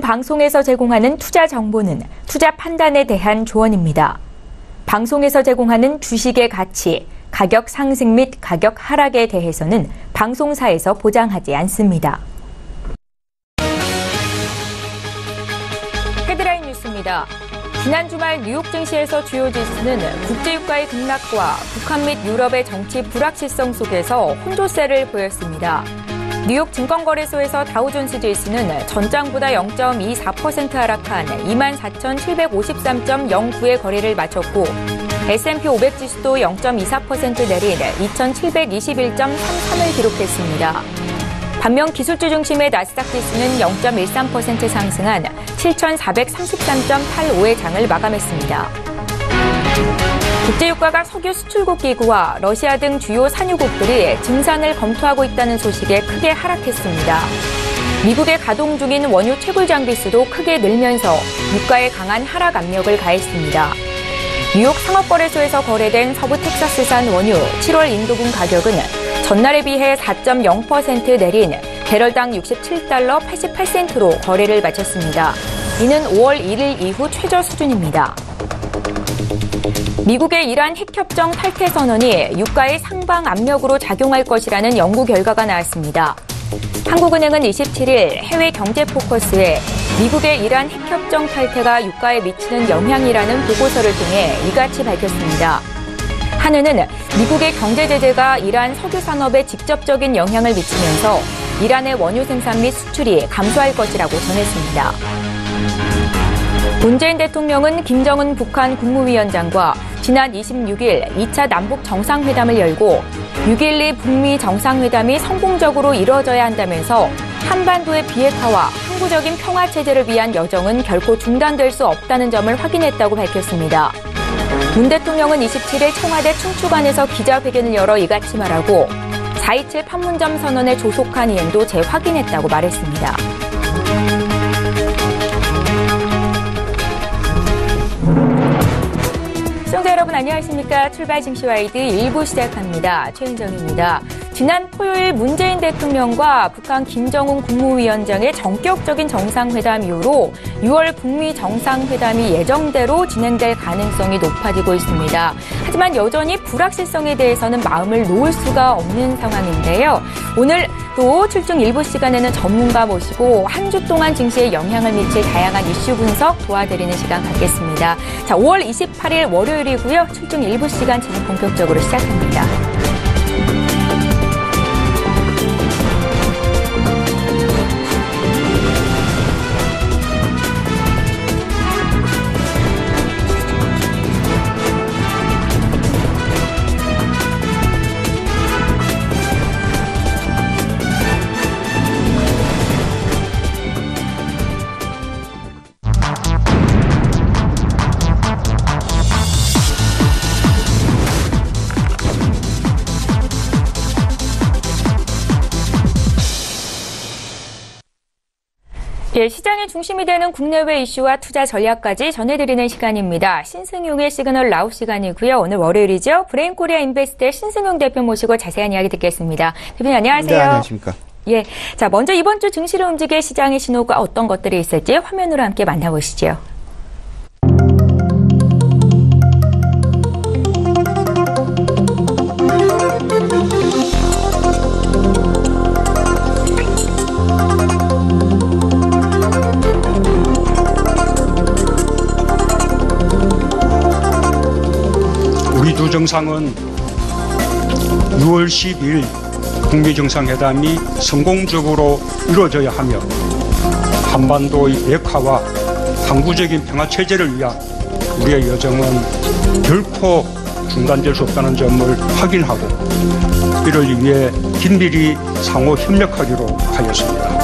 방송에서 제공하는 투자 정보는 투자 판단에 대한 조언입니다. 방송에서 제공하는 주식의 가치, 가격 상승 및 가격 하락에 대해서는 방송사에서 보장하지 않습니다. 헤드라인 뉴스입니다. 지난 주말 뉴욕 증시에서 주요 지수는 국제유가의 급락과 북한 및 유럽의 정치 불확실성 속에서 혼조세를 보였습니다. 뉴욕 증권거래소에서 다우존스 지수는 전장보다 0.24% 하락한 24,753.09의 거래를 마쳤고 S&P 500 지수도 0.24% 내린 2,721.33을 기록했습니다. 반면 기술주 중심의 나스닥 지수는 0.13% 상승한 7,433.85의 장을 마감했습니다. 국제유가가 석유 수출국 기구와 러시아 등 주요 산유국들이 증산을 검토하고 있다는 소식에 크게 하락했습니다. 미국에 가동 중인 원유 채굴 장비수도 크게 늘면서 유가에 강한 하락 압력을 가했습니다. 뉴욕 상업거래소에서 거래된 서부 텍사스산 원유 7월 인도분 가격은 전날에 비해 4.0% 내린 배럴당 67달러 88센트로 거래를 마쳤습니다. 이는 5월 1일 이후 최저 수준입니다. 미국의 이란 핵협정 탈퇴 선언이 유가의 상방 압력으로 작용할 것이라는 연구 결과가 나왔습니다. 한국은행은 27일 해외 경제 포커스에 미국의 이란 핵협정 탈퇴가 유가에 미치는 영향이라는 보고서를 통해 이같이 밝혔습니다. 한은은 미국의 경제 제재가 이란 석유 산업에 직접적인 영향을 미치면서 이란의 원유 생산 및 수출이 감소할 것이라고 전했습니다. 문재인 대통령은 김정은 북한 국무위원장과 지난 26일 2차 남북 정상회담을 열고 6.12 북미 정상회담이 성공적으로 이루어져야 한다면서 한반도의 비핵화와 항구적인 평화체제를 위한 여정은 결코 중단될 수 없다는 점을 확인했다고 밝혔습니다. 문 대통령은 27일 청와대 춘추관에서 기자회견을 열어 이같이 말하고 4.27 판문점 선언의 조속한 이행도 재확인했다고 말했습니다. 시청자 여러분 안녕하십니까. 출발 증시와이드 1부 시작합니다. 최은정입니다. 지난 토요일 문재인 대통령과 북한 김정은 국무위원장의 전격적인 정상회담 이후로 6월 북미 정상회담이 예정대로 진행될 가능성이 높아지고 있습니다. 하지만 여전히 불확실성에 대해서는 마음을 놓을 수가 없는 상황인데요. 오늘 또 출중 일부 시간에는 전문가 모시고 한 주 동안 증시에 영향을 미칠 다양한 이슈 분석 도와드리는 시간 갖겠습니다. 자, 5월 28일 월요일이고요. 출중 일부 시간 지금 본격적으로 시작합니다. 예, 시장의 중심이 되는 국내외 이슈와 투자 전략까지 전해드리는 시간입니다. 신승용의 시그널 라우 시간이고요. 오늘 월요일이죠. 브레인코리아 인베스트의 신승용 대표 모시고 자세한 이야기 듣겠습니다. 대표님 안녕하세요. 네, 안녕하십니까. 예, 자 먼저 이번 주 증시를 움직일 시장의 신호가 어떤 것들이 있을지 화면으로 함께 만나보시죠. 우리 두 정상은 6월 10일 북미 정상회담이 성공적으로 이루어져야 하며 한반도의 비핵화와 항구적인 평화체제를 위한 우리의 여정은 결코 중단될 수 없다는 점을 확인하고 이를 위해 긴밀히 상호 협력하기로 하였습니다.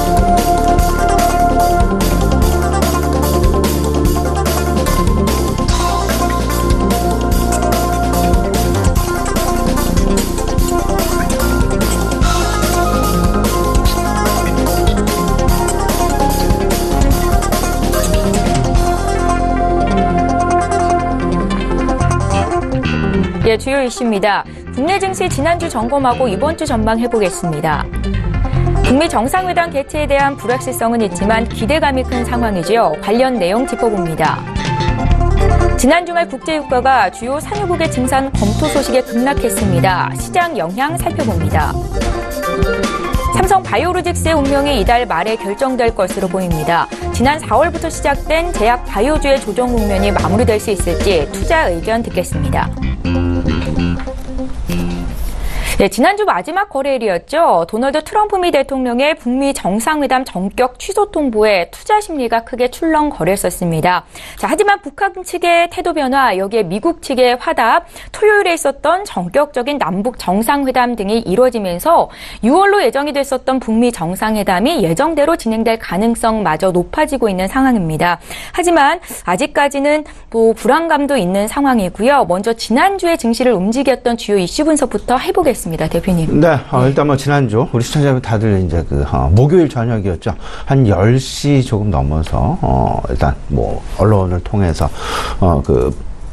예, 주요 이슈입니다. 국내 증시 지난주 점검하고 이번 주 전망해보겠습니다. 북미 정상회담 개최에 대한 불확실성은 있지만 기대감이 큰 상황이지요. 관련 내용 짚어봅니다. 지난 주말 국제유가가 주요 산유국의 증산 검토 소식에 급락했습니다. 시장 영향 살펴봅니다. 삼성 바이오로직스의 운명이 이달 말에 결정될 것으로 보입니다. 지난 4월부터 시작된 제약 바이오주의 조정 국면이 마무리될 수 있을지 투자 의견 듣겠습니다. 네, 지난주 마지막 거래일이었죠. 도널드 트럼프 미 대통령의 북미 정상회담 전격 취소 통보에 투자 심리가 크게 출렁거렸었습니다. 자, 하지만 북한 측의 태도 변화, 여기에 미국 측의 화답, 토요일에 있었던 전격적인 남북 정상회담 등이 이루어지면서 6월로 예정이 됐었던 북미 정상회담이 예정대로 진행될 가능성마저 높아지고 있는 상황입니다. 하지만 아직까지는 불안감도 있는 상황이고요. 먼저 지난주에 증시를 움직였던 주요 이슈 분석부터 해보겠습니다. 대표님. 네, 일단 지난주 우리 시청자분 다들 이제 목요일 저녁이었죠. 한 10시 조금 넘어서 일단 언론을 통해서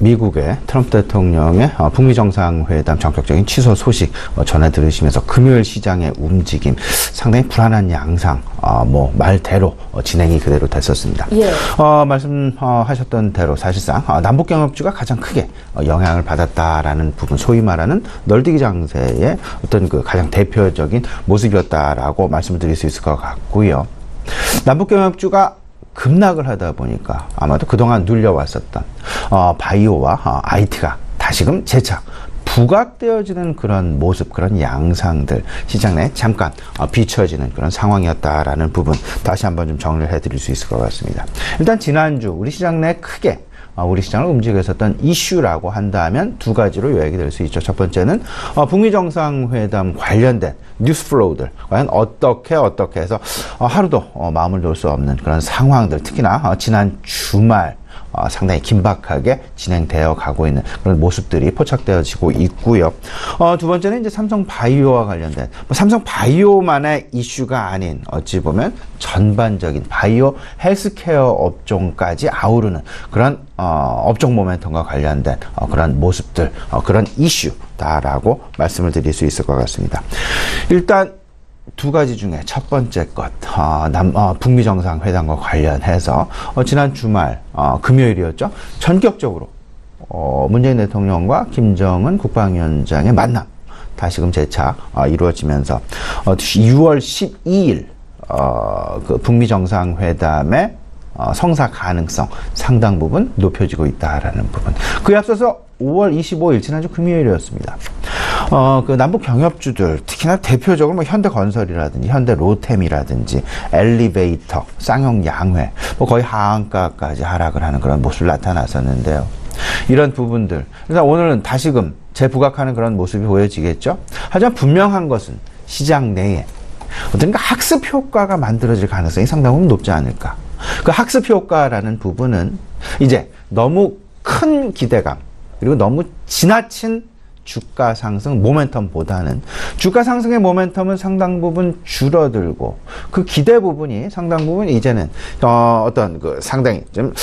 미국의 트럼프 대통령의 북미 정상회담 전격적인 취소 소식 전해 들으시면서 금요일 시장의 움직임 상당히 불안한 양상 말대로 진행이 그대로 됐었습니다. 예. 말씀하셨던 대로 사실상 남북 경협주가 가장 크게 영향을 받았다라는 부분, 소위 말하는 널뛰기 장세의 어떤 가장 대표적인 모습이었다라고 말씀을 드릴 수 있을 것 같고요. 남북 경협주가 급락을 하다 보니까 아마도 그동안 눌려왔었던 바이오와 IT가 다시금 재차 부각되어지는 그런 모습, 그런 양상들 시장 내에 잠깐 비춰지는 그런 상황이었다라는 부분 다시 한번 좀 정리를 해드릴 수 있을 것 같습니다. 일단 지난주 우리 시장 내에 크게 우리 시장을 움직였었던 이슈라고 한다면 두 가지로 요약이 될 수 있죠. 첫 번째는 북미 정상회담 관련된 뉴스 플로우들 과연 어떻게 해서 하루도 마음을 놓을 수 없는 그런 상황들, 특히나 지난 주말 상당히 긴박하게 진행되어 가고 있는 그런 모습들이 포착되어지고 있고요. 두 번째는 이제 삼성 바이오와 관련된 삼성 바이오만의 이슈가 아닌 어찌 보면 전반적인 바이오 헬스케어 업종까지 아우르는 그런 업종 모멘텀과 관련된 그런 모습들, 그런 이슈다라고 말씀을 드릴 수 있을 것 같습니다. 일단 두 가지 중에 첫 번째 것, 북미 정상회담과 관련해서 지난 주말 금요일이었죠. 전격적으로 문재인 대통령과 김정은 국방위원장의 만남 다시금 재차 이루어지면서 6월 12일 북미 정상회담의 성사 가능성 상당 부분 높여지고 있다라는 부분. 그에 앞서서 5월 25일 지난주 금요일이었습니다. 남북 경협주들 특히나 대표적으로 현대건설이라든지 현대로템이라든지 엘리베이터, 쌍용 양회 거의 하한가까지 하락을 하는 그런 모습이 나타났었는데요. 이런 부분들 일단 오늘은 다시금 재부각하는 그런 모습이 보여지겠죠. 하지만 분명한 것은 시장 내에 어떤 학습 효과가 만들어질 가능성이 상당히 높지 않을까. 그 학습 효과라는 부분은 이제 너무 큰 기대감 그리고 너무 지나친 주가 상승 모멘텀보다는 주가 상승의 모멘텀은 상당 부분 줄어들고 그 기대 부분이 상당 부분 이제는 상당히 좀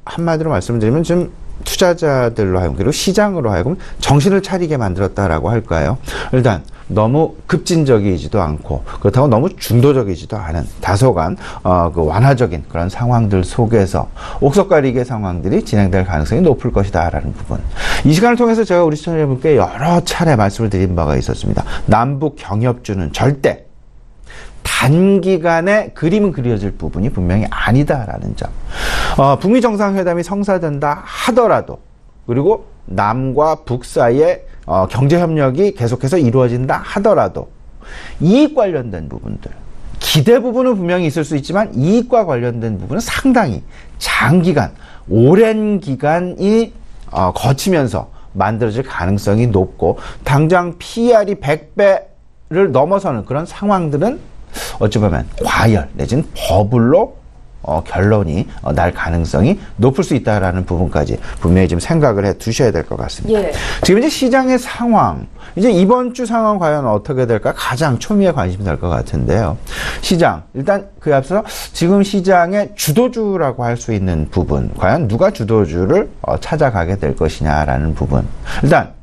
한마디로 말씀드리면 좀 투자자들로 하여금 그리고 시장으로 하여금 정신을 차리게 만들었다라고 할까요? 일단 너무 급진적이지도 않고 그렇다고 너무 중도적이지도 않은 다소간 완화적인 그런 상황들 속에서 옥석가리개 상황들이 진행될 가능성이 높을 것이다라는 부분. 이 시간을 통해서 제가 우리 시청자분께 여러 차례 말씀을 드린 바가 있었습니다. 남북 경협주는 절대 단기간에 그림은 그려질 부분이 분명히 아니다라는 점. 북미 정상회담이 성사된다 하더라도 그리고 남과 북 사이에 경제협력이 계속해서 이루어진다 하더라도 이익 관련된 부분들, 기대 부분은 분명히 있을 수 있지만 이익과 관련된 부분은 상당히 장기간, 오랜 기간이 거치면서 만들어질 가능성이 높고 당장 PER이 100배를 넘어서는 그런 상황들은 어찌 보면 과열 내지는 버블로 결론이 날 가능성이 높을 수 있다라는 부분까지 분명히 좀 생각을 해 두셔야 될 것 같습니다. 예. 지금 이제 시장의 상황, 이제 이번 주 상황 과연 어떻게 될까 가장 초미의 관심이 될 것 같은데요. 시장, 일단 그에 앞서 지금 시장의 주도주라고 할 수 있는 부분, 과연 누가 주도주를 찾아가게 될 것이냐라는 부분. 일단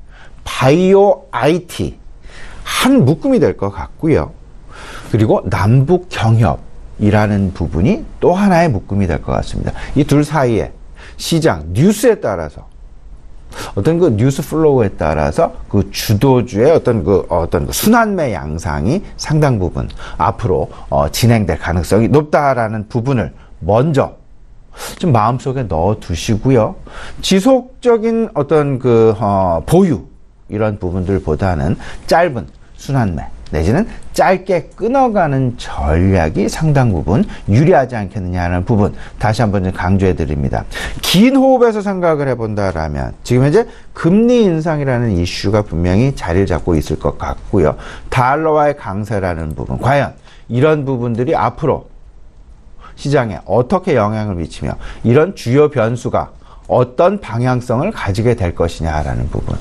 바이오 IT 한 묶음이 될 것 같고요. 그리고 남북 경협이라는 부분이 또 하나의 묶음이 될 것 같습니다. 이 둘 사이에 시장, 뉴스에 따라서 어떤 그 뉴스 플로우에 따라서 그 주도주의 어떤 그 순환매 양상이 상당 부분 앞으로 진행될 가능성이 높다라는 부분을 먼저 좀 마음속에 넣어 두시고요. 지속적인 어떤 보유 이런 부분들보다는 짧은 순환매 내지는 짧게 끊어가는 전략이 상당 부분 유리하지 않겠느냐는 부분 다시 한번 강조해 드립니다. 긴 호흡에서 생각을 해본다라면 지금 현재 금리 인상이라는 이슈가 분명히 자리를 잡고 있을 것 같고요. 달러와의 강세라는 부분 과연 이런 부분들이 앞으로 시장에 어떻게 영향을 미치며 이런 주요 변수가 어떤 방향성을 가지게 될 것이냐라는 부분.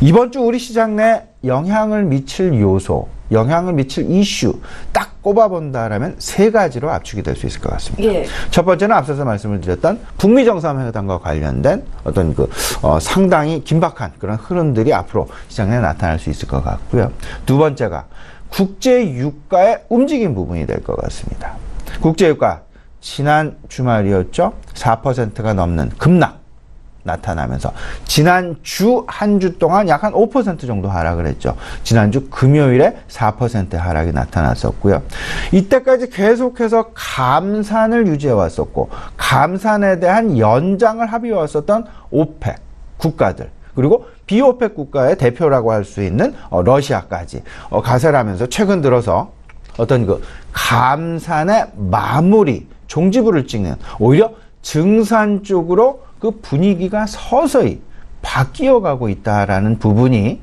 이번 주 우리 시장 내 영향을 미칠 요소, 영향을 미칠 이슈 딱 꼽아본다라면 세 가지로 압축이 될 수 있을 것 같습니다. 예. 첫 번째는 앞서서 말씀을 드렸던 북미 정상회담과 관련된 어떤 상당히 긴박한 그런 흐름들이 앞으로 시장 내에 나타날 수 있을 것 같고요. 두 번째가 국제 유가의 움직임 부분이 될 것 같습니다. 국제 유가 지난 주말이었죠. 4%가 넘는 급락 나타나면서 지난주 한 주 동안 약 한 5% 정도 하락을 했죠. 지난주 금요일에 4% 하락이 나타났었고요. 이때까지 계속해서 감산을 유지해 왔었고 감산에 대한 연장을 합의해 왔었던 오펙 국가들 그리고 비오펙 국가의 대표라고 할 수 있는 러시아까지 가세를 하면서 최근 들어서 어떤 감산의 마무리 종지부를 찍는 오히려 증산 쪽으로 그 분위기가 서서히 바뀌어가고 있다라는 부분이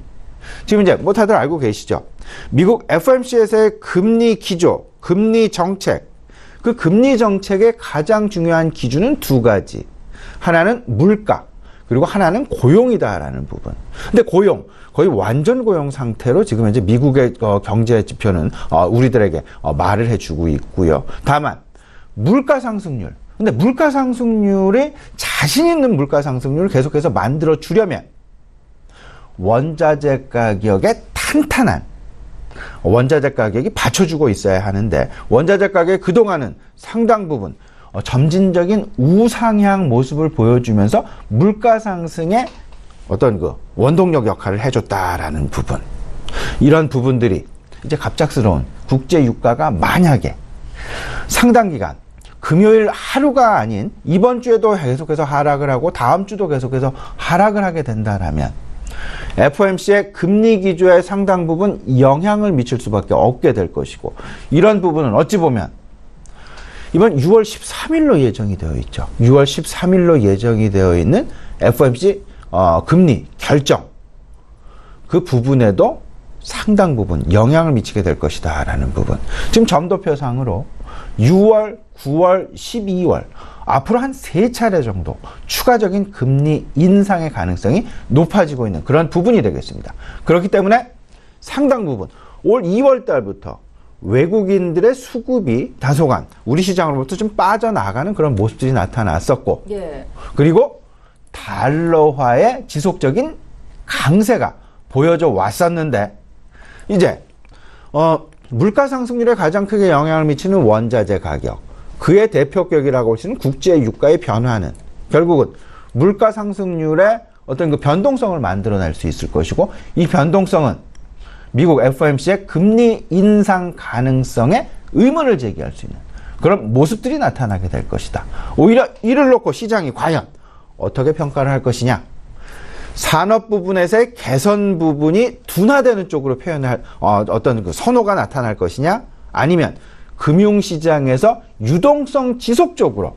지금 이제 다들 알고 계시죠? 미국 FOMC에서의 금리 기조, 금리 정책, 그 금리 정책의 가장 중요한 기준은 두 가지. 하나는 물가, 그리고 하나는 고용이다라는 부분. 근데 고용, 거의 완전 고용 상태로 지금 현재 미국의 경제 지표는 우리들에게 말을 해주고 있고요. 다만 물가 상승률. 근데 물가 상승률이 자신 있는 물가 상승률을 계속해서 만들어 주려면 원자재 가격의 탄탄한 원자재 가격이 받쳐주고 있어야 하는데 원자재 가격이 그동안은 상당 부분 점진적인 우상향 모습을 보여주면서 물가 상승에 어떤 원동력 역할을 해줬다라는 부분. 이런 부분들이 이제 갑작스러운 국제 유가가 만약에 상당 기간 금요일 하루가 아닌 이번 주에도 계속해서 하락을 하고 다음 주도 계속해서 하락을 하게 된다라면 FOMC의 금리 기조에 상당 부분 영향을 미칠 수밖에 없게 될 것이고 이런 부분은 어찌 보면 이번 6월 13일로 예정이 되어 있죠. 6월 13일로 예정이 되어 있는 FOMC 금리 결정 그 부분에도 상당 부분 영향을 미치게 될 것이다 라는 부분. 지금 점도표상으로 6월, 9월, 12월 앞으로 한 3차례 정도 추가적인 금리 인상의 가능성이 높아지고 있는 그런 부분이 되겠습니다. 그렇기 때문에 상당 부분 올 2월 달부터 외국인들의 수급이 다소간 우리 시장으로부터 좀 빠져나가는 그런 모습들이 나타났었고 예. 그리고 달러화의 지속적인 강세가 보여져 왔었는데 이제 물가 상승률에 가장 크게 영향을 미치는 원자재 가격 그의 대표격이라고 할 수 있는 국제 유가의 변화는 결국은 물가 상승률의 어떤 변동성을 만들어낼 수 있을 것이고 이 변동성은 미국 FOMC의 금리 인상 가능성에 의문을 제기할 수 있는 그런 모습들이 나타나게 될 것이다. 오히려 이를 놓고 시장이 과연 어떻게 평가를 할 것이냐. 산업 부분에서의 개선 부분이 둔화되는 쪽으로 표현할 어떤 선호가 나타날 것이냐 아니면 금융시장에서 유동성 지속적으로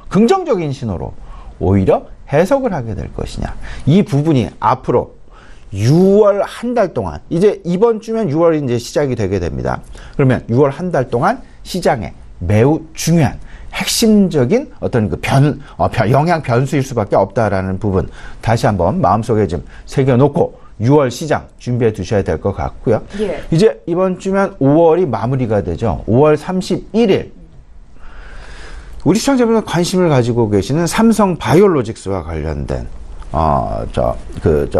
긍정적인 신호로 오히려 해석을 하게 될 것이냐. 이 부분이 앞으로 6월 한 달 동안 이제 이번 주면 6월이 이제 시작이 되게 됩니다. 그러면 6월 한 달 동안 시장에 매우 중요한 핵심적인 어떤 영향 변수일 수밖에 없다라는 부분 다시 한번 마음속에 좀 새겨놓고 6월 시장 준비해 두셔야 될 것 같고요. 예. 이제 이번 주면 5월이 마무리가 되죠. 5월 31일 우리 시청자분들 관심을 가지고 계시는 삼성 바이오로직스와 관련된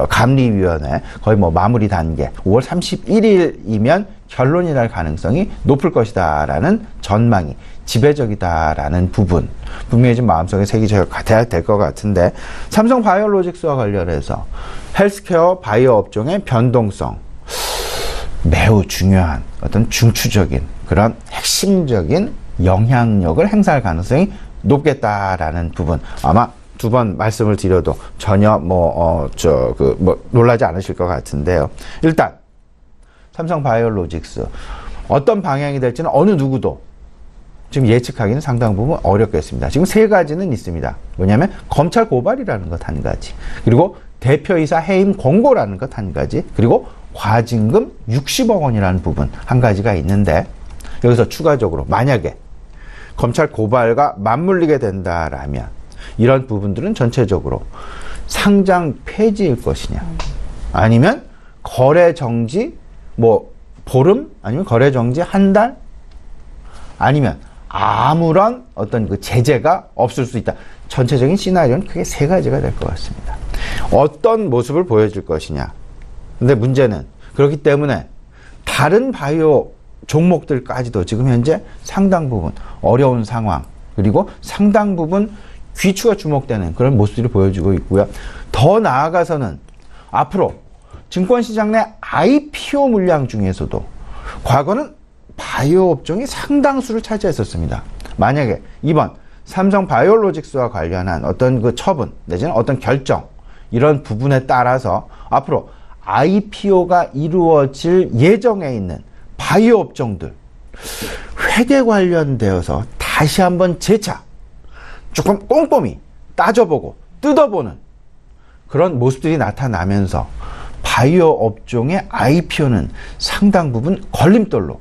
감리위원회 거의 뭐 마무리 단계 5월 31일이면 결론이 날 가능성이 높을 것이다라는 전망이 지배적이다라는 부분 분명히 좀 마음속에 새기져야 될 것 같은데, 삼성 바이오로직스와 관련해서 헬스케어 바이오 업종의 변동성 매우 중요한 어떤 중추적인 그런 핵심적인 영향력을 행사할 가능성이 높겠다라는 부분, 아마 두 번 말씀을 드려도 전혀 놀라지 않으실 것 같은데요. 일단 삼성 바이오로직스 어떤 방향이 될지는 어느 누구도 지금 예측하기는 상당 부분 어렵겠습니다. 지금 세 가지는 있습니다. 뭐냐면 검찰 고발이라는 것 한 가지, 그리고 대표이사 해임 권고라는 것 한 가지, 그리고 과징금 60억 원이라는 부분 한 가지가 있는데, 여기서 추가적으로 만약에 검찰 고발과 맞물리게 된다라면 이런 부분들은 전체적으로 상장 폐지일 것이냐, 아니면 거래 정지 보름, 아니면 거래 정지 한 달, 아니면 아무런 어떤 그 제재가 없을 수 있다. 전체적인 시나리오는 크게 세 가지가 될 것 같습니다. 어떤 모습을 보여줄 것이냐. 근데 문제는 그렇기 때문에 다른 바이오 종목들까지도 지금 현재 상당 부분 어려운 상황, 그리고 상당 부분 귀추가 주목되는 그런 모습들을 보여주고 있고요. 더 나아가서는 앞으로 증권시장 내 IPO 물량 중에서도 과거는 바이오 업종이 상당수를 차지했었습니다. 만약에 이번 삼성 바이오로직스와 관련한 어떤 그 처분 내지는 어떤 결정, 이런 부분에 따라서 앞으로 IPO가 이루어질 예정에 있는 바이오 업종들 회계 관련되어서 다시 한번 재차 조금 꼼꼼히 따져보고 뜯어보는 그런 모습들이 나타나면서 바이오 업종의 IPO는 상당 부분 걸림돌로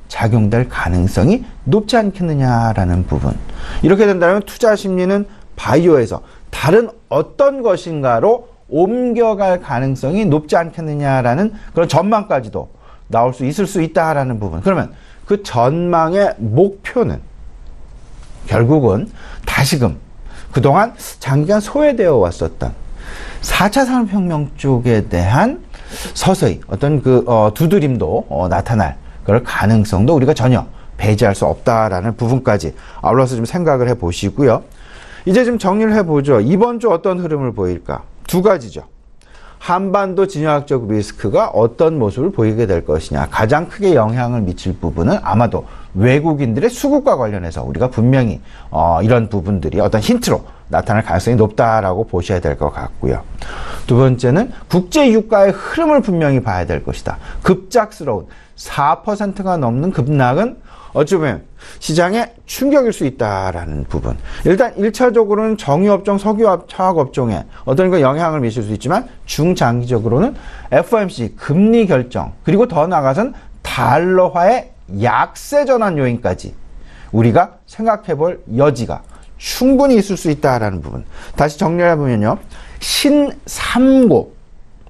작용될 가능성이 높지 않겠느냐라는 부분. 이렇게 된다면 투자 심리는 바이오에서 다른 어떤 것인가로 옮겨갈 가능성이 높지 않겠느냐라는 그런 전망까지도 나올 수 있을 수 있다라는 부분. 그러면 그 전망의 목표는 결국은 다시금 그동안 장기간 소외되어 왔었던 4차 산업혁명 쪽에 대한 서서히 어떤 두드림도 나타날 그럴 가능성도 우리가 전혀 배제할 수 없다라는 부분까지 아울러서 좀 생각을 해보시고요. 이제 좀 정리를 해보죠. 이번 주 어떤 흐름을 보일까? 두 가지죠. 한반도 진영학적 리스크가 어떤 모습을 보이게 될 것이냐. 가장 크게 영향을 미칠 부분은 아마도 외국인들의 수급과 관련해서 우리가 분명히 이런 부분들이 어떤 힌트로 나타날 가능성이 높다라고 보셔야 될 것 같고요. 두 번째는 국제 유가의 흐름을 분명히 봐야 될 것이다. 급작스러운 4%가 넘는 급락은 어찌 보면 시장에 충격일 수 있다라는 부분. 일단 1차적으로는 정유업종, 석유화학업종에 어떤 영향을 미칠 수 있지만 중장기적으로는 FOMC 금리 결정, 그리고 더 나아가서는 달러화의 약세 전환 요인까지 우리가 생각해 볼 여지가 충분히 있을 수 있다라는 부분. 다시 정리를 해보면요. 신삼고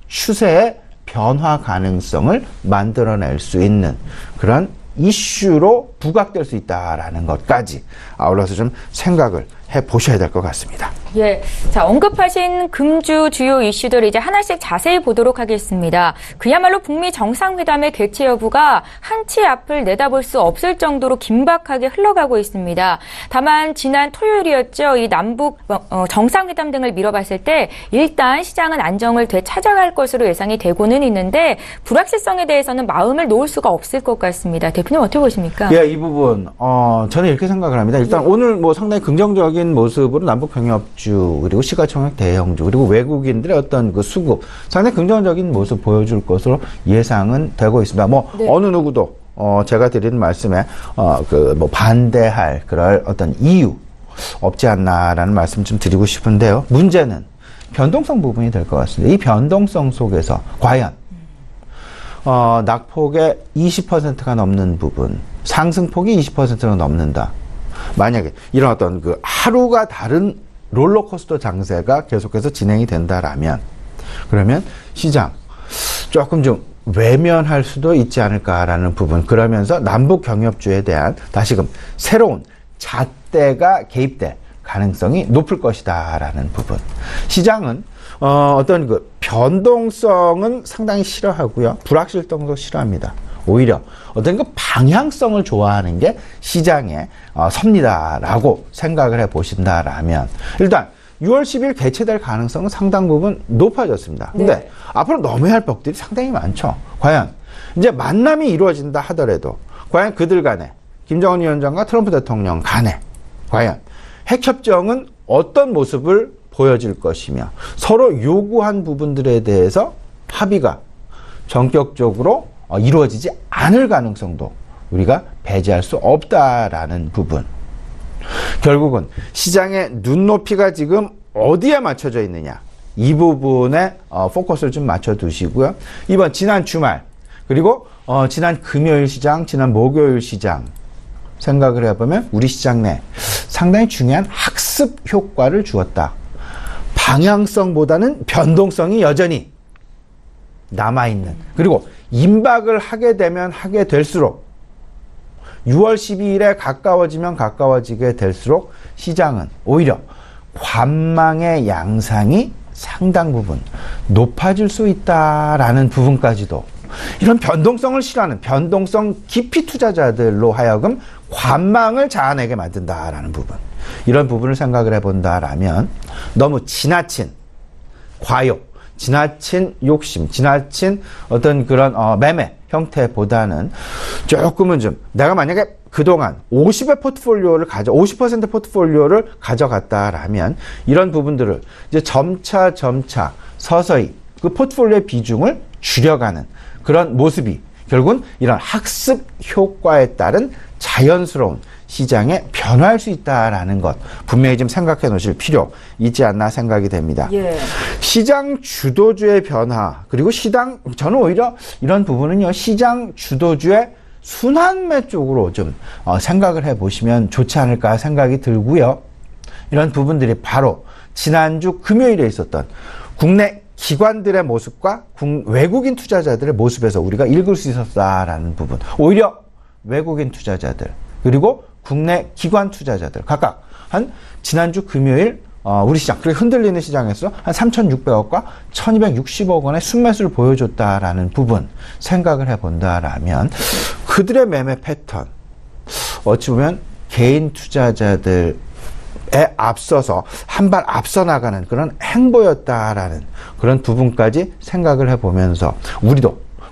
추세의 변화 가능성을 만들어낼 수 있는 그런 이슈로 부각될 수 있다라는 것까지 아울러서 좀 생각을 해보셔야 될 것 같습니다. 예. 자, 언급하신 금주 주요 이슈들 이제 하나씩 자세히 보도록 하겠습니다. 그야말로 북미 정상회담의 개최 여부가 한치 앞을 내다볼 수 없을 정도로 긴박하게 흘러가고 있습니다. 다만 지난 토요일이었죠. 이 남북 정상회담 등을 미뤄봤을 때 일단 시장은 안정을 되찾아갈 것으로 예상이 되고는 있는데 불확실성에 대해서는 마음을 놓을 수가 없을 것 같습니다. 대표님 어떻게 보십니까? 예, 이 부분 저는 이렇게 생각을 합니다. 일단 오늘 상당히 긍정적인 모습으로 남북 경협주, 그리고 시가총액 대형주, 그리고 외국인들의 어떤 그 수급 상당히 긍정적인 모습 보여줄 것으로 예상은 되고 있습니다. 네. 어느 누구도 제가 드리는 말씀에 반대할 그럴 어떤 이유 없지 않나라는 말씀 좀 드리고 싶은데요. 문제는 변동성 부분이 될 것 같습니다. 이 변동성 속에서 과연 낙폭의 20%가 넘는 부분, 상승폭이 20%가 넘는다. 만약에 이런 어떤 하루가 다른 롤러코스터 장세가 계속해서 진행이 된다라면, 그러면 시장 조금 좀 외면할 수도 있지 않을까라는 부분. 그러면서 남북 경협주에 대한 다시금 새로운 잣대가 개입될 가능성이 높을 것이다라는 부분. 시장은 어떤 그 변동성은 상당히 싫어하고요. 불확실성도 싫어합니다. 오히려 어떤 그 방향성을 좋아하는 게 시장의 섭니다라고 생각을 해 보신다라면 일단 6월 10일 개최될 가능성은 상당 부분 높아졌습니다. 근데 네. 앞으로 넘어야 할 벽들이 상당히 많죠. 과연 이제 만남이 이루어진다 하더라도 과연 그들 간에 김정은 위원장과 트럼프 대통령 간에 과연 핵협정은 어떤 모습을 보여질 것이며 서로 요구한 부분들에 대해서 합의가 전격적으로 이루어지지 않을 가능성도 우리가 배제할 수 없다라는 부분. 결국은 시장의 눈높이가 지금 어디에 맞춰져 있느냐. 이 부분에 포커스를 좀 맞춰두시고요. 이번 지난 주말 그리고 지난 금요일 시장, 지난 목요일 시장 생각을 해보면 우리 시장 내 상당히 중요한 학습 효과를 주었다. 방향성보다는 변동성이 여전히 남아있는 그리고 임박을 하게 되면 하게 될수록 6월 12일에 가까워지면 가까워지게 될수록 시장은 오히려 관망의 양상이 상당 부분 높아질 수 있다라는 부분까지도 이런 변동성을 싫어하는 변동성 기피 투자자들로 하여금 관망을 자아내게 만든다라는 부분. 이런 부분을 생각을 해본다라면 너무 지나친 과욕, 지나친 욕심, 지나친 어떤 그런 매매 형태보다는 조금은 좀 내가 만약에 그동안 50% 포트폴리오를 가져갔다라면 이런 부분들을 이제 점차 서서히 그 포트폴리오의 비중을 줄여가는 그런 모습이 결국은 이런 학습 효과에 따른 자연스러운 시장에 변화할 수 있다라는 것 분명히 좀 생각해 놓으실 필요 있지 않나 생각이 됩니다. 예. 시장 주도주의 변화 그리고 저는 오히려 이런 부분은요 시장 주도주의 순환매 쪽으로 좀 생각을 해보시면 좋지 않을까 생각이 들고요. 이런 부분들이 바로 지난주 금요일에 있었던 국내 기관들의 모습과 외국인 투자자들의 모습에서 우리가 읽을 수 있었다라는 부분. 오히려 외국인 투자자들 그리고 국내 기관 투자자들 각각 한 지난주 금요일 우리 시장 그리고 흔들리는 시장에서 한 3,600억과 1,260억 원의 순매수를 보여줬다라는 부분 생각을 해본다라면 그들의 매매 패턴 어찌 보면 개인 투자자들에 앞서서 한 발 앞서 나가는 그런 행보였다라는 그런 부분까지 생각을 해보면서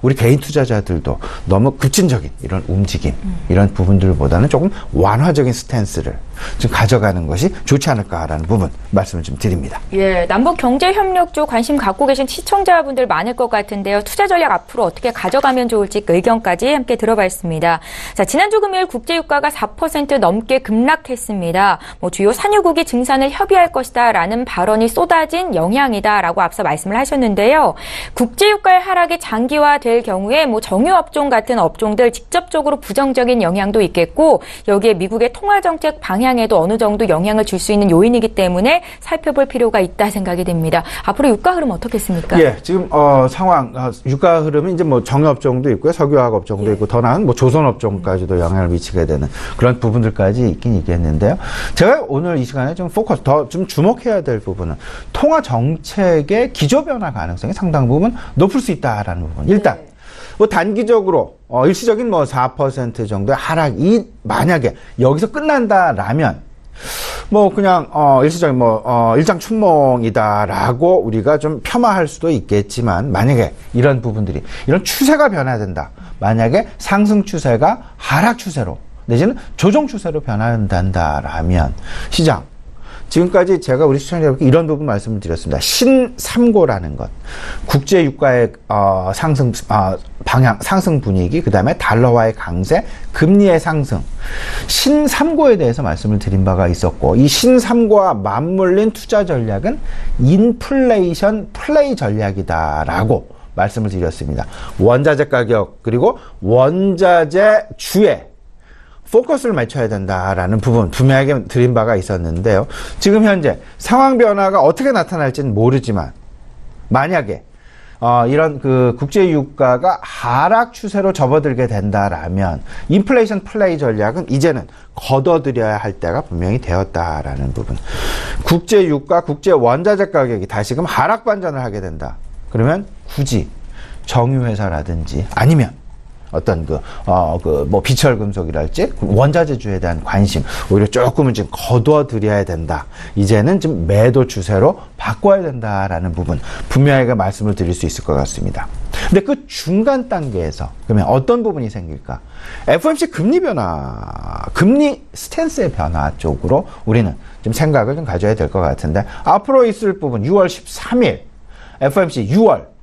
우리 개인 투자자들도 너무 급진적인 이런 움직임, 이런 부분들보다는 조금 완화적인 스탠스를 좀 가져가는 것이 좋지 않을까라는 부분 말씀을 좀 드립니다. 예, 남북 경제 협력 쪽 관심 갖고 계신 시청자분들 많을 것 같은데요. 투자 전략 앞으로 어떻게 가져가면 좋을지 그 의견까지 함께 들어봤습니다. 자, 지난주 금요일 국제유가가 4% 넘게 급락했습니다. 주요 산유국이 증산을 협의할 것이다라는 발언이 쏟아진 영향이다라고 앞서 말씀을 하셨는데요. 국제유가의 하락이 장기화될 경우에 정유업종 같은 업종들 직접적으로 부정적인 영향도 있겠고 여기에 미국의 통화정책 방향에도 어느 정도 영향을 줄 수 있는 요인이기 때문에 살펴볼 필요가 있다 생각이 됩니다. 앞으로 유가 흐름 어떻겠습니까? 예, 지금 유가 흐름이 이제 정유업종도 있고요, 석유화학 업종도 있고 더 나은 조선업종까지도 영향을 미치게 되는 그런 부분들까지 있긴 있겠는데요. 제가 오늘 이 시간에 좀 더 좀 주목해야 될 부분은 통화 정책의 기조 변화 가능성이 상당 부분 높을 수 있다라는 부분. 일단 단기적으로 일시적인 4% 정도의 하락이 만약에 여기서 끝난다라면 그냥 일시적인 일장춘몽이다라고 우리가 좀 폄하할 수도 있겠지만 만약에 이런 부분들이 이런 추세가 변화된다. 만약에 상승 추세가 하락 추세로 내지는 조정 추세로 변화한다라면 시장 지금까지 제가 우리 시청자 여러분께 이런 부분 말씀을 드렸습니다. 신삼고라는 것. 국제 유가의 상승 방향, 상승 분위기, 그 다음에 달러화의 강세, 금리의 상승. 신삼고에 대해서 말씀을 드린 바가 있었고, 이 신삼고와 맞물린 투자 전략은 인플레이션 플레이 전략이다라고 말씀을 드렸습니다. 원자재 가격, 그리고 원자재 주에 포커스를 맞춰야 된다라는 부분 분명하게 드린 바가 있었는데요. 지금 현재 상황 변화가 어떻게 나타날지는 모르지만 만약에 이런 그 국제 유가가 하락 추세로 접어들게 된다라면 인플레이션 플레이 전략은 이제는 걷어들여야 할 때가 분명히 되었다라는 부분. 국제 유가, 국제 원자재 가격이 다시금 하락 반전을 하게 된다. 그러면 굳이 정유회사라든지 아니면 어떤 뭐 비철금속이랄지 원자재주에 대한 관심 오히려 조금은 좀 거둬들여야 된다. 이제는 좀 매도 추세로 바꿔야 된다라는 부분 분명하게 말씀을 드릴 수 있을 것 같습니다. 근데 그 중간 단계에서 그러면 어떤 부분이 생길까? FOMC 금리 변화, 금리 스탠스의 변화 쪽으로 우리는 좀 생각을 좀 가져야 될 것 같은데 앞으로 있을 부분 6월 13일 FOMC 6월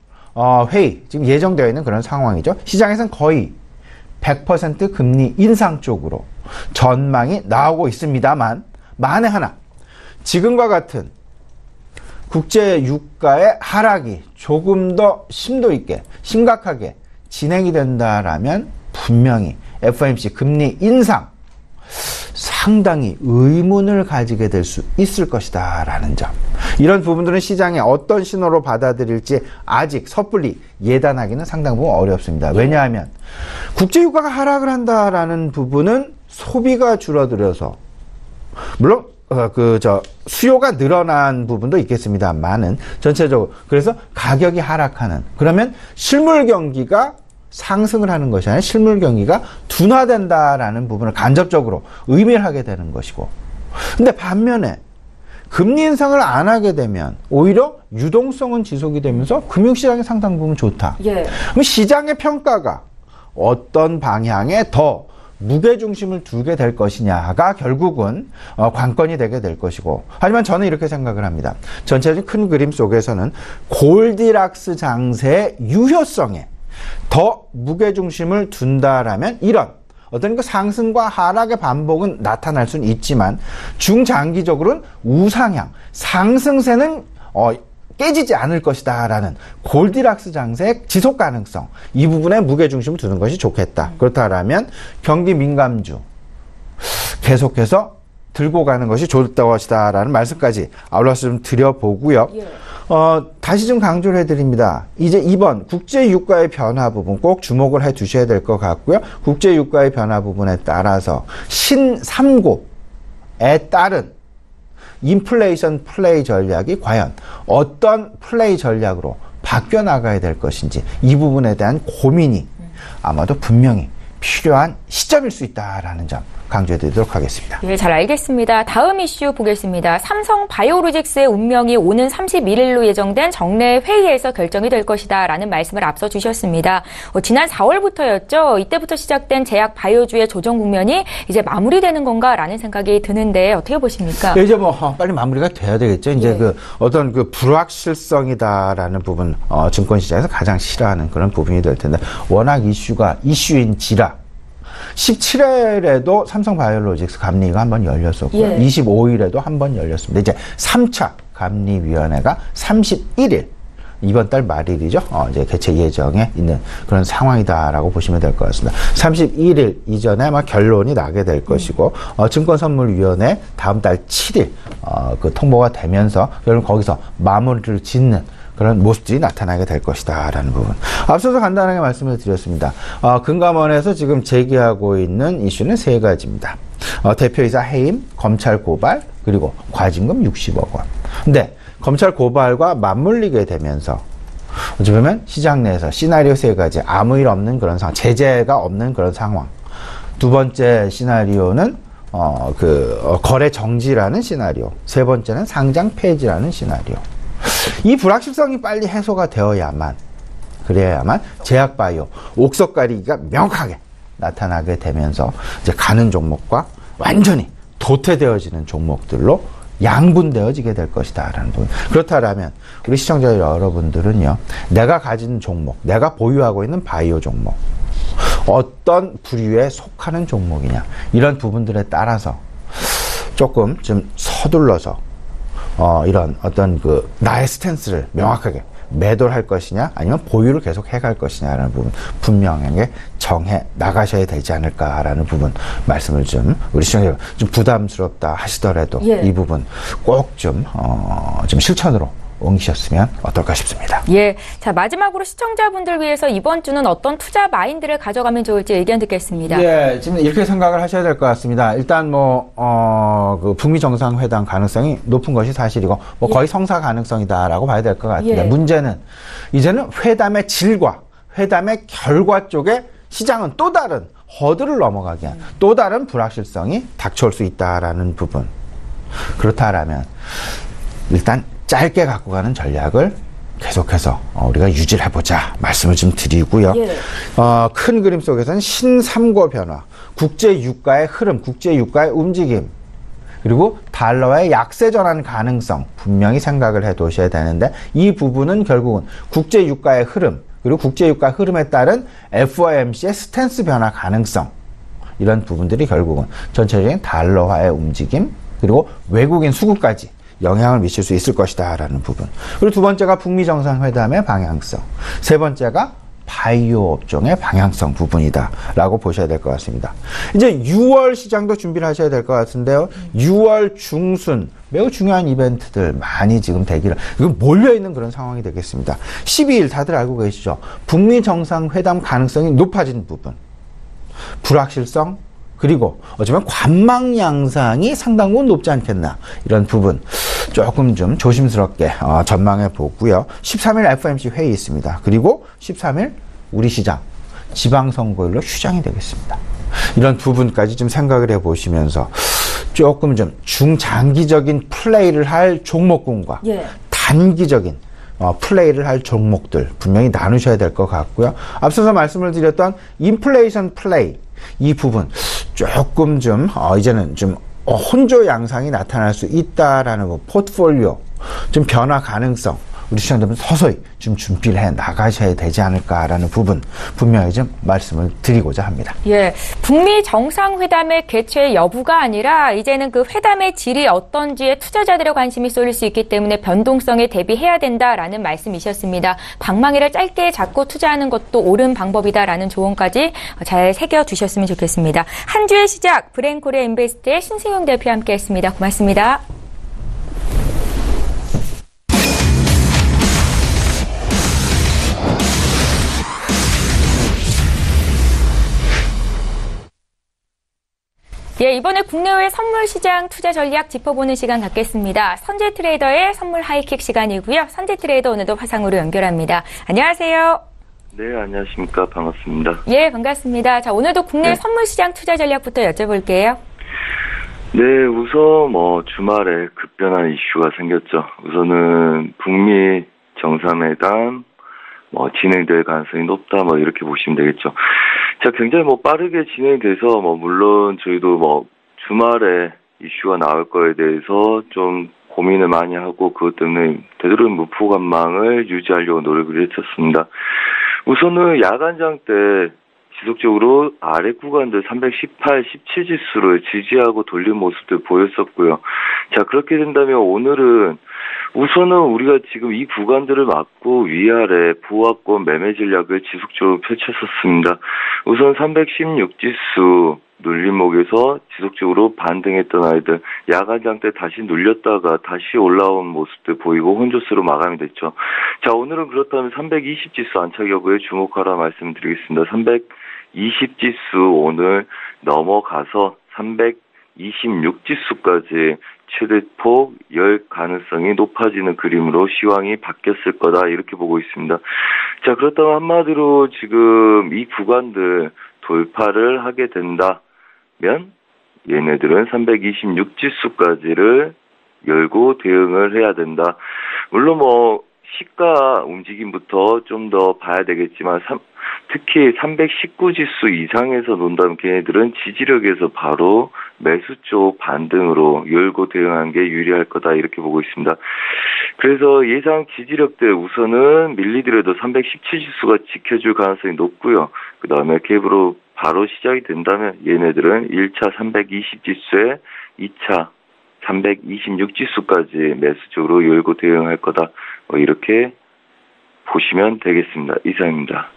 회의 지금 예정되어 있는 그런 상황이죠. 시장에서는 거의 100% 금리 인상 쪽으로 전망이 나오고 있습니다만 만에 하나 지금과 같은 국제 유가의 하락이 조금 더 심도 있게 심각하게 진행이 된다라면 분명히 FOMC 금리 인상 상당히 의문을 가지게 될 수 있을 것이다 라는 점. 이런 부분들은 시장에 어떤 신호로 받아들일지 아직 섣불리 예단하기는 상당 부분 어렵습니다. 왜냐하면 국제유가가 하락을 한다라는 부분은 소비가 줄어들어서 물론 수요가 늘어난 부분도 있겠습니다만은 전체적으로 그래서 가격이 하락하는 그러면 실물 경기가 상승을 하는 것이 아니라 실물 경기가 둔화된다라는 부분을 간접적으로 의미를 하게 되는 것이고 근데 반면에 금리 인상을 안 하게 되면 오히려 유동성은 지속이 되면서 금융시장의 상당 부분 좋다. 예. 그럼 시장의 평가가 어떤 방향에 더 무게중심을 두게 될 것이냐가 결국은 관건이 되게 될 것이고 하지만 저는 이렇게 생각을 합니다. 전체적인 큰 그림 속에서는 골디락스 장세의 유효성에 더 무게중심을 둔다라면 이런 어떤 그 상승과 하락의 반복은 나타날 수는 있지만 중장기적으로는 우상향, 상승세는 깨지지 않을 것이다 라는 골디락스 장세의 지속 가능성 이 부분에 무게중심을 두는 것이 좋겠다. 그렇다면 경기 민감주 계속해서 들고 가는 것이 좋을 것이다 라는 말씀까지 아울러서 좀 드려보고요. 예. 다시 좀 강조를 해드립니다. 이제 이번 국제유가의 변화 부분 꼭 주목을 해 두셔야 될 것 같고요. 국제유가의 변화 부분에 따라서 신3고에 따른 인플레이션 플레이 전략이 과연 어떤 플레이 전략으로 바뀌어 나가야 될 것인지 이 부분에 대한 고민이 아마도 분명히 필요한 시점일 수 있다라는 점 강조해 드리도록 하겠습니다. 예, 잘 알겠습니다. 다음 이슈 보겠습니다. 삼성 바이오로직스의 운명이 오는 31일로 예정된 정례 회의에서 결정이 될 것이다 라는 말씀을 앞서 주셨습니다. 지난 4월부터였죠. 이때부터 시작된 제약 바이오주의 조정 국면이 이제 마무리되는 건가 라는 생각이 드는데 어떻게 보십니까? 이제 빨리 마무리가 돼야 되겠죠. 이제 예. 어떤 불확실성이다라는 부분 증권시장에서 가장 싫어하는 그런 부분이 될 텐데 워낙 이슈인지라 17일에도 삼성바이오로직스 감리가 한번 열렸었고요. 예. 25일에도 한번 열렸습니다. 이제 3차 감리위원회가 31일 이번 달 말일이죠. 이제 개최 예정에 있는 그런 상황이다라고 보시면 될 것 같습니다. 31일 이전에 아마 결론이 나게 될 것이고 증권선물위원회 다음 달 7일 그 통보가 되면서 결국 거기서 마무리를 짓는 그런 모습들이 나타나게 될 것이다 라는 부분. 앞서서 간단하게 말씀을 드렸습니다. 금감원에서 지금 제기하고 있는 이슈는 세 가지입니다. 대표이사 해임, 검찰 고발, 그리고 과징금 60억 원. 근데 검찰 고발과 맞물리게 되면서 어찌 보면 시장 내에서 시나리오 세 가지 아무 일 없는 그런 상황, 제재가 없는 그런 상황. 두 번째 시나리오는 거래 정지라는 시나리오. 세 번째는 상장 폐지라는 시나리오. 이 불확실성이 빨리 해소가 되어야만 그래야만 제약바이오 옥석 가리기가 명확하게 나타나게 되면서 이제 가는 종목과 완전히 도태되어지는 종목들로 양분되어지게 될 것이다 라는 부분. 그렇다면 우리 시청자 여러분들은요 내가 가진 종목 내가 보유하고 있는 바이오 종목 어떤 부류에 속하는 종목이냐 이런 부분들에 따라서 조금 좀 서둘러서 이런 어떤 나의 스탠스를 명확하게 매도를 할 것이냐 아니면 보유를 계속 해갈 것이냐라는 부분 분명하게 정해 나가셔야 되지 않을까라는 부분 말씀을 좀 우리 시청자 좀 부담스럽다 하시더라도 예. 이 부분 꼭 좀 실천으로 옮기셨으면 어떨까 싶습니다. 예. 자, 마지막으로 시청자분들 위해서 이번 주는 어떤 투자 마인드를 가져가면 좋을지 의견 듣겠습니다. 예, 지금 이렇게 생각을 하셔야 될 것 같습니다. 일단 그 북미 정상회담 가능성이 높은 것이 사실이고, 거의 성사 가능성이다라고 봐야 될 것 같은데, 문제는 이제는 회담의 질과 회담의 결과 쪽에 시장은 또 다른 허들을 넘어가게 한 또 다른 불확실성이 닥쳐올 수 있다라는 부분. 그렇다라면 일단 짧게 갖고 가는 전략을 계속해서 우리가 유지를 해보자 말씀을 좀 드리고요. 큰 그림 속에서는 신삼고 변화, 국제 유가의 흐름, 국제 유가의 움직임, 그리고 달러의 약세 전환 가능성 분명히 생각을 해 두셔야 되는데, 이 부분은 결국은 국제 유가의 흐름, 그리고 국제 유가 흐름에 따른 FOMC의 스탠스 변화 가능성, 이런 부분들이 결국은 전체적인 달러화의 움직임, 그리고 외국인 수급까지 영향을 미칠 수 있을 것이다 라는 부분. 그리고 두 번째가 북미 정상회담의 방향성, 세 번째가 바이오 업종의 방향성 부분이다 라고 보셔야 될 것 같습니다. 이제 6월 시장도 준비를 하셔야 될 것 같은데요. 6월 중순 매우 중요한 이벤트들 많이 지금 대기를, 이건 몰려있는 그런 상황이 되겠습니다. 12일 다들 알고 계시죠? 북미 정상회담 가능성이 높아진 부분, 불확실성, 그리고 어쩌면 관망 양상이 상당 부분 높지 않겠나, 이런 부분 조금 좀 조심스럽게 전망해 보고요. 13일 FOMC 회의 있습니다. 그리고 13일 우리 시장 지방선거일로 휴장이 되겠습니다. 이런 부분까지 좀 생각을 해 보시면서 조금 좀 중장기적인 플레이를 할 종목군과 단기적인 플레이를 할 종목들 분명히 나누셔야 될 것 같고요. 앞서서 말씀을 드렸던 인플레이션 플레이, 이 부분 조금 좀 이제는 좀 혼조 양상이 나타날 수 있다라는 거, 포트폴리오 좀 변화 가능성, 우리 시청자분 서서히 좀 준비를 해 나가셔야 되지 않을까라는 부분 분명히 좀 말씀을 드리고자 합니다. 예, 북미 정상회담의 개최 여부가 아니라 이제는 그 회담의 질이 어떤지에 투자자들의 관심이 쏠릴 수 있기 때문에 변동성에 대비해야 된다라는 말씀이셨습니다. 방망이를 짧게 잡고 투자하는 것도 옳은 방법이다라는 조언까지 잘 새겨두셨으면 좋겠습니다. 한 주의 시작, 브레인코리아 인베스트의 신승용 대표와 함께했습니다. 고맙습니다. 예, 이번에 국내외 선물 시장 투자 전략 짚어보는 시간 갖겠습니다. 선재 트레이더의 선물 하이킥 시간이고요. 선재 트레이더 오늘도 화상으로 연결합니다. 안녕하세요. 네, 안녕하십니까. 반갑습니다. 예, 반갑습니다. 자, 오늘도 국내 선물 시장 투자 전략부터 여쭤볼게요. 네, 우선 주말에 급변한 이슈가 생겼죠. 우선은 북미 정상회담 진행될 가능성이 높다, 이렇게 보시면 되겠죠. 자, 굉장히 빠르게 진행돼서, 물론 저희도 주말에 이슈가 나올 거에 대해서 좀 고민을 많이 하고, 그것 때문에 되도록 무포관망을 유지하려고 노력을 했었습니다. 우선은 야간장 때 지속적으로 아래 구간들 318, 17 지수를 지지하고 돌린 모습들 보였었고요. 자, 그렇게 된다면 오늘은 우선은 우리가 지금 이 구간들을 막고 위아래 보합권 매매 전략을 지속적으로 펼쳤었습니다. 우선 316 지수 눌림목에서 지속적으로 반등했던 아이들, 야간장 때 다시 눌렸다가 다시 올라온 모습들 보이고 혼조수로 마감이 됐죠. 자, 오늘은 그렇다면 320 지수 안착 여부에 주목하라 말씀드리겠습니다. 320 지수 오늘 넘어가서 326 지수까지 최대폭 열 가능성이 높아지는 그림으로 시황이 바뀌었을 거다, 이렇게 보고 있습니다. 자, 그렇다면 한마디로 지금 이 구간들 돌파를 하게 된다면 얘네들은 326 지수까지를 열고 대응을 해야 된다. 물론 시가 움직임부터 좀 더 봐야 되겠지만 특히 319 지수 이상에서 논다면 걔네들은 지지력에서 바로 매수 쪽 반등으로 열고 대응한 게 유리할 거다, 이렇게 보고 있습니다. 그래서 예상 지지력들 우선은 밀리더라도 317 지수가 지켜줄 가능성이 높고요. 그 다음에 갭으로 바로 시작이 된다면 얘네들은 1차 320 지수에 2차 326 지수까지 매수 쪽으로 열고 대응할 거다, 이렇게 보시면 되겠습니다. 이상입니다.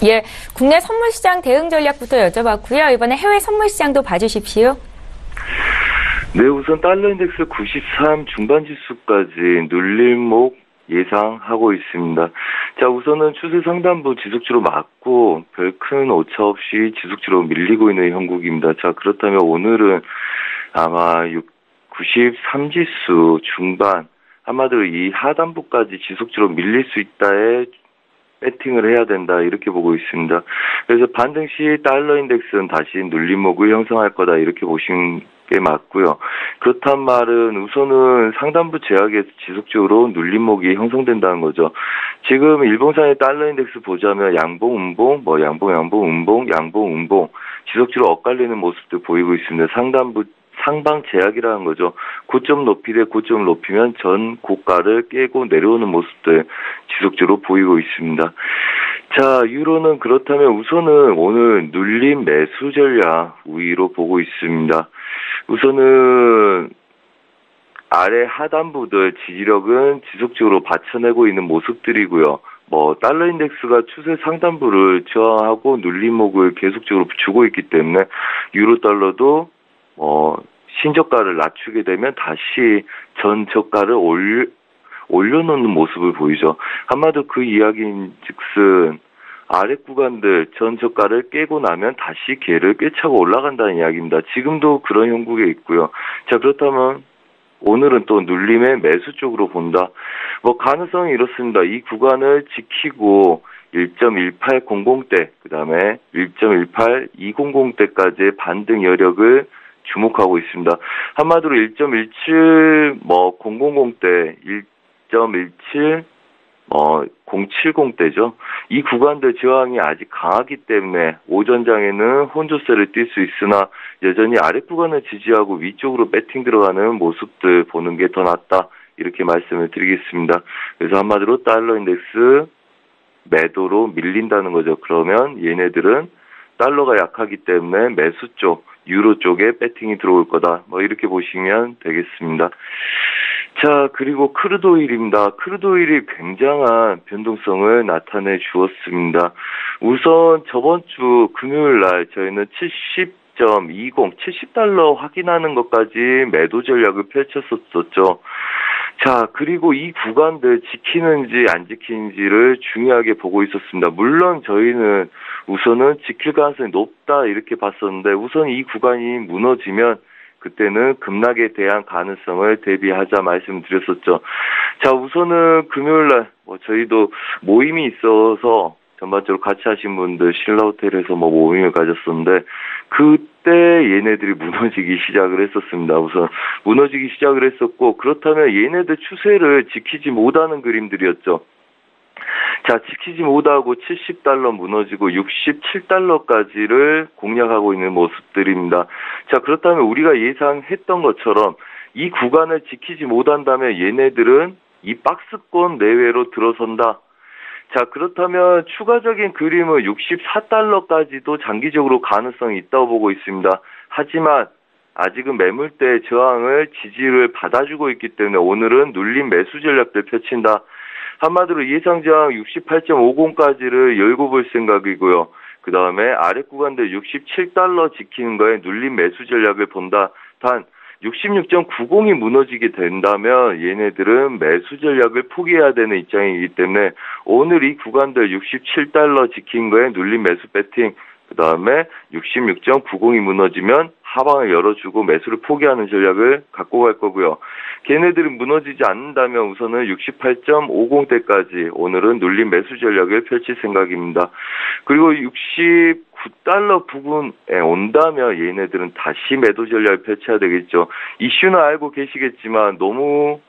예, 국내 선물시장 대응 전략부터 여쭤봤고요. 이번에 해외 선물시장도 봐주십시오. 네, 우선 달러 인덱스 93 중반 지수까지 눌림목 예상하고 있습니다. 자, 우선은 추세 상단부 지속주로 맞고 별 큰 오차 없이 지속주로 밀리고 있는 형국입니다. 자, 그렇다면 오늘은 아마 93 지수 중반, 한마디로 이 하단부까지 지속주로 밀릴 수 있다에 배팅을 해야 된다, 이렇게 보고 있습니다. 그래서 반등 시 달러 인덱스는 다시 눌림목을 형성할 거다, 이렇게 보시는 게 맞고요. 그렇단 말은 우선은 상단부 제약에서 지속적으로 눌림목이 형성된다는 거죠. 지금 일봉상의 달러 인덱스 보자면 양봉, 음봉, 양봉, 지속적으로 엇갈리는 모습도 보이고 있습니다. 상방 제약이라는 거죠. 고점 높이 대 고점을 높이면 전 고가를 깨고 내려오는 모습들 지속적으로 보이고 있습니다. 자, 유로는 그렇다면 우선은 오늘 눌림 매수 전략 우위로 보고 있습니다. 우선은 아래 하단부들 지지력은 지속적으로 받쳐내고 있는 모습들이고요. 달러 인덱스가 추세 상단부를 저항하고 눌림목을 계속적으로 주고 있기 때문에 유로 달러도 신저가를 낮추게 되면 다시 전 저가를 올려놓는 모습을 보이죠. 한마디로 그 이야기인 즉슨 아래 구간들 전 저가를 깨고 나면 다시 걔를 꿰차고 올라간다는 이야기입니다. 지금도 그런 형국에 있고요. 자, 그렇다면 오늘은 또 눌림의 매수 쪽으로 본다. 가능성이 이렇습니다. 이 구간을 지키고 1.1800대, 그 다음에 1.18200대까지의 반등 여력을 주목하고 있습니다. 한마디로 1.1700대, 1.17 070대죠. 이 구간들 저항이 아직 강하기 때문에 오전장에는 혼조세를 뛸 수 있으나 여전히 아래 구간을 지지하고 위쪽으로 배팅 들어가는 모습들 보는 게 더 낫다, 이렇게 말씀을 드리겠습니다. 그래서 한마디로 달러 인덱스 매도로 밀린다는 거죠. 그러면 얘네들은 달러가 약하기 때문에 매수 쪽, 유로 쪽에 배팅이 들어올 거다, 이렇게 보시면 되겠습니다. 자, 그리고 크루드 오일입니다. 크루드 오일이 굉장한 변동성을 나타내 주었습니다. 우선 저번 주 금요일 날 저희는 70.20 확인하는 것까지 매도 전략을 펼쳤었죠. 자, 그리고 이 구간들 지키는지 안 지키는지를 중요하게 보고 있었습니다. 물론 저희는 우선은 지킬 가능성이 높다, 이렇게 봤었는데 우선 이 구간이 무너지면 그때는 급락에 대한 가능성을 대비하자 말씀드렸었죠. 자, 우선은 금요일날 저희도 모임이 있어서 전반적으로 같이 하신 분들 신라호텔에서 모임을 가졌었는데 그때 얘네들이 무너지기 시작을 했었습니다. 우선 무너지기 시작을 했었고, 그렇다면 얘네들 추세를 지키지 못하는 그림들이었죠. 자, 지키지 못하고 $70 무너지고 $67까지를 공략하고 있는 모습들입니다. 자, 그렇다면 우리가 예상했던 것처럼 이 구간을 지키지 못한다면 얘네들은 이 박스권 내외로 들어선다. 자, 그렇다면 추가적인 그림은 $64까지도 장기적으로 가능성이 있다고 보고 있습니다. 하지만 아직은 매물대 저항을 지지를 받아주고 있기 때문에 오늘은 눌림 매수 전략들 펼친다. 한마디로 예상 저항 68.50까지를 열고 볼 생각이고요. 그 다음에 아래 구간들 $67 지키는 거에 눌림 매수 전략을 본다. 단 66.90이 무너지게 된다면 얘네들은 매수 전략을 포기해야 되는 입장이기 때문에 오늘 이 구간들 $67 지킨 거에 눌림 매수 배팅, 그 다음에 66.90이 무너지면 하방을 열어주고 매수를 포기하는 전략을 갖고 갈 거고요. 걔네들이 무너지지 않는다면 우선은 68.50대까지 오늘은 눌림 매수 전략을 펼칠 생각입니다. 그리고 69달러 부근에 온다면 얘네들은 다시 매도 전략을 펼쳐야 되겠죠. 이슈는 알고 계시겠지만 너무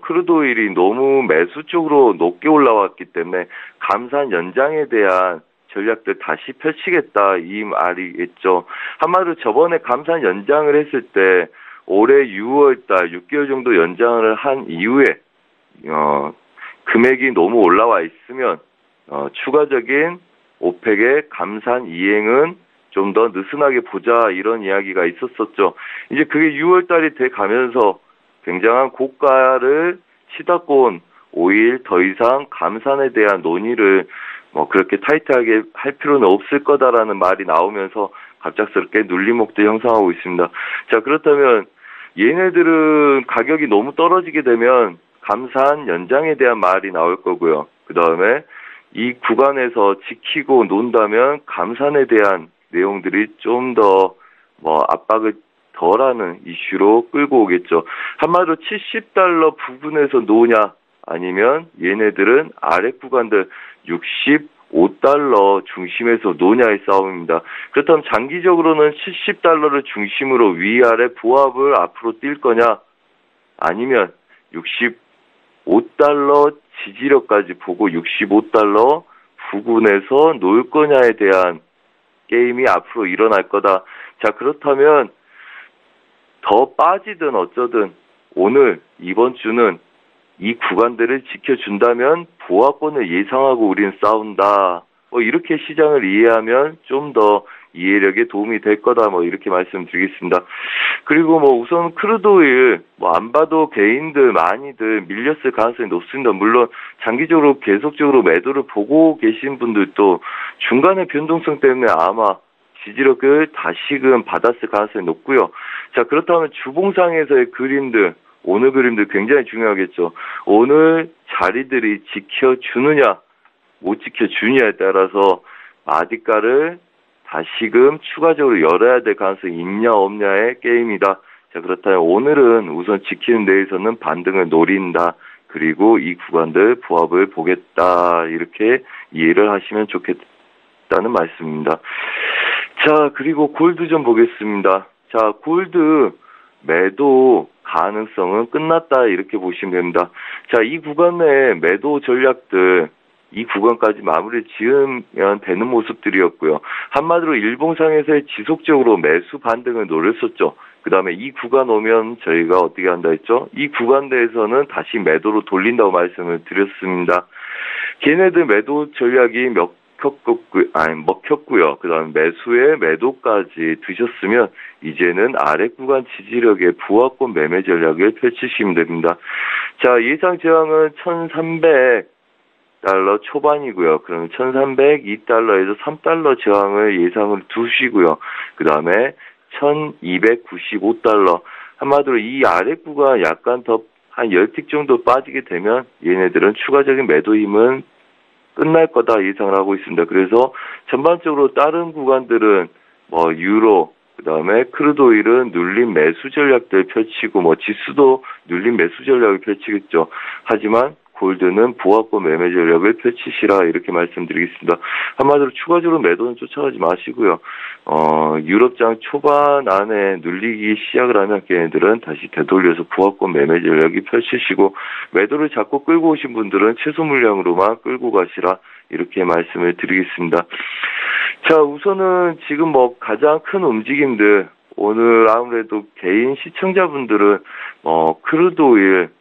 크루드 오일이 너무 매수 쪽으로 높게 올라왔기 때문에 감산 연장에 대한 전략들 다시 펼치겠다, 이 말이겠죠. 한마디로 저번에 감산 연장을 했을 때 올해 6월달 6개월 정도 연장을 한 이후에 금액이 너무 올라와 있으면 추가적인 오펙의 감산 이행은 좀 더 느슨하게 보자, 이런 이야기가 있었었죠. 이제 그게 6월달이 돼 가면서 굉장한 고가를 치닫고 온 오일 더 이상 감산에 대한 논의를 그렇게 타이트하게 할 필요는 없을 거다라는 말이 나오면서 갑작스럽게 눌림목도 형성하고 있습니다. 자, 그렇다면 얘네들은 가격이 너무 떨어지게 되면 감산 연장에 대한 말이 나올 거고요. 그 다음에 이 구간에서 지키고 논다면 감산에 대한 내용들이 좀 더 압박을 덜하는 이슈로 끌고 오겠죠. 한마디로 $70 부근에서 노냐 아니면 얘네들은 아래 구간들 $65 중심에서 노냐의 싸움입니다. 그렇다면 장기적으로는 $70를 중심으로 위아래 보합을 앞으로 뛸 거냐 아니면 $65 지지력까지 보고 $65 부근에서 놓을 거냐에 대한 게임이 앞으로 일어날 거다. 자, 그렇다면 더 빠지든 어쩌든 오늘 이번 주는 이 구간들을 지켜준다면 보합권을 예상하고 우리는 싸운다. 이렇게 시장을 이해하면 좀 더 이해력에 도움이 될 거다. 이렇게 말씀드리겠습니다. 그리고 우선 크루드오일 안 봐도 개인들 많이들 밀렸을 가능성이 높습니다. 물론 장기적으로 계속적으로 매도를 보고 계신 분들도 중간에 변동성 때문에 아마 지지력을 다시금 받았을 가능성이 높고요. 자, 그렇다면 주봉상에서의 그림들, 오늘 그림들 굉장히 중요하겠죠. 오늘 자리들이 지켜주느냐, 못 지켜주느냐에 따라서 마디가를 다시금 추가적으로 열어야 될 가능성이 있냐 없냐의 게임이다. 자, 그렇다면 오늘은 우선 지키는 데에서는 반등을 노린다. 그리고 이 구간들 보합을 보겠다. 이렇게 이해를 하시면 좋겠다는 말씀입니다. 자, 그리고 골드 좀 보겠습니다. 자, 골드 매도 가능성은 끝났다. 이렇게 보시면 됩니다. 자, 이 구간 내 매도 전략들 이 구간까지 마무리 지으면 되는 모습들이었고요. 한마디로 일봉상에서의 지속적으로 매수 반등을 노렸었죠. 그 다음에 이 구간 오면 저희가 어떻게 한다 했죠? 이 구간대에서는 다시 매도로 돌린다고 말씀을 드렸습니다. 걔네들 매도 전략이 먹혔고요. 그 다음에 매수에 매도까지 드셨으면 이제는 아래 구간 지지력의 부합권 매매 전략을 펼치시면 됩니다. 자, 예상 저항은 $1,300 초반이고요. 그러면 $1,302에서 $3 저항을 예상을 두시고요. 그 다음에 $1,295. 한마디로 이 아래 구간 약간 더 한 10틱 정도 빠지게 되면 얘네들은 추가적인 매도 힘은 끝날 거다 예상을 하고 있습니다. 그래서 전반적으로 다른 구간들은 유로, 그 다음에 크루드오일은 눌림 매수 전략들 펼치고 지수도 눌림 매수 전략을 펼치겠죠. 하지만 골드는 보합권 매매 전략을 펼치시라 이렇게 말씀드리겠습니다. 한마디로 추가적으로 매도는 쫓아가지 마시고요. 유럽장 초반 안에 눌리기 시작을 하면 걔네들은 다시 되돌려서 보합권 매매 전략이 펼치시고 매도를 자꾸 끌고 오신 분들은 최소 물량으로만 끌고 가시라 이렇게 말씀을 드리겠습니다. 자, 우선은 지금 가장 큰 움직임들 오늘 아무래도 개인 시청자분들은 크루드오일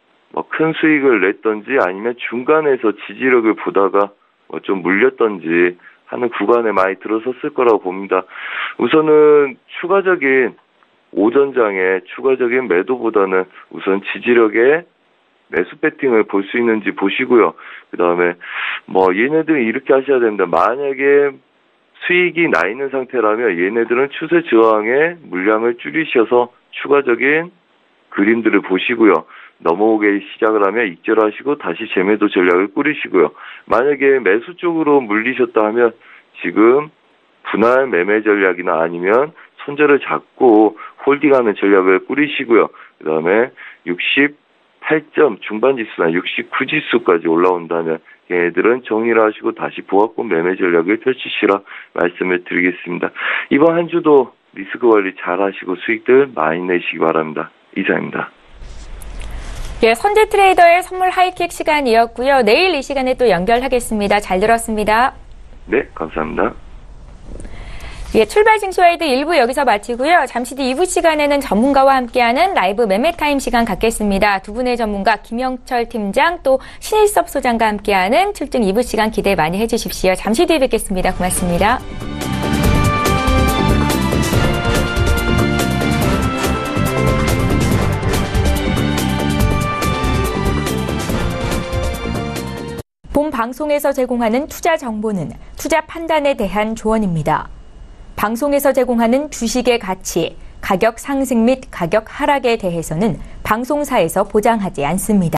큰 수익을 냈던지 아니면 중간에서 지지력을 보다가 좀 물렸던지 하는 구간에 많이 들어섰을 거라고 봅니다. 우선은 추가적인 오전장에 추가적인 매도보다는 우선 지지력에 매수 배팅을 볼 수 있는지 보시고요. 그 다음에 얘네들은 이렇게 하셔야 됩니다. 만약에 수익이 나 있는 상태라면 얘네들은 추세 저항에 물량을 줄이셔서 추가적인 그림들을 보시고요. 넘어오게 시작을 하면 익절하시고 다시 재매도 전략을 꾸리시고요. 만약에 매수 쪽으로 물리셨다 하면 지금 분할 매매 전략이나 아니면 손절을 잡고 홀딩하는 전략을 꾸리시고요. 그 다음에 68점 중반 지수나 69지수까지 올라온다면 얘네들은 정리를 하시고 다시 보합권 매매 전략을 펼치시라 말씀을 드리겠습니다. 이번 한 주도 리스크 관리 잘 하시고 수익들 많이 내시기 바랍니다. 이상입니다. 예, 선제 트레이더의 선물 하이킥 시간이었고요. 내일 이 시간에 또 연결하겠습니다. 잘 들었습니다. 네, 감사합니다. 예, 출발 징수와이드 1부 여기서 마치고요. 잠시 뒤 2부 시간에는 전문가와 함께하는 라이브 매매타임 시간 갖겠습니다. 두 분의 전문가 김영철 팀장 또 신일섭 소장과 함께하는 출중 2부 시간 기대 많이 해주십시오. 잠시 뒤에 뵙겠습니다. 고맙습니다. 본 방송에서 제공하는 투자 정보는 투자 판단에 대한 조언입니다. 방송에서 제공하는 주식의 가치, 가격 상승 및 가격 하락에 대해서는 방송사에서 보장하지 않습니다.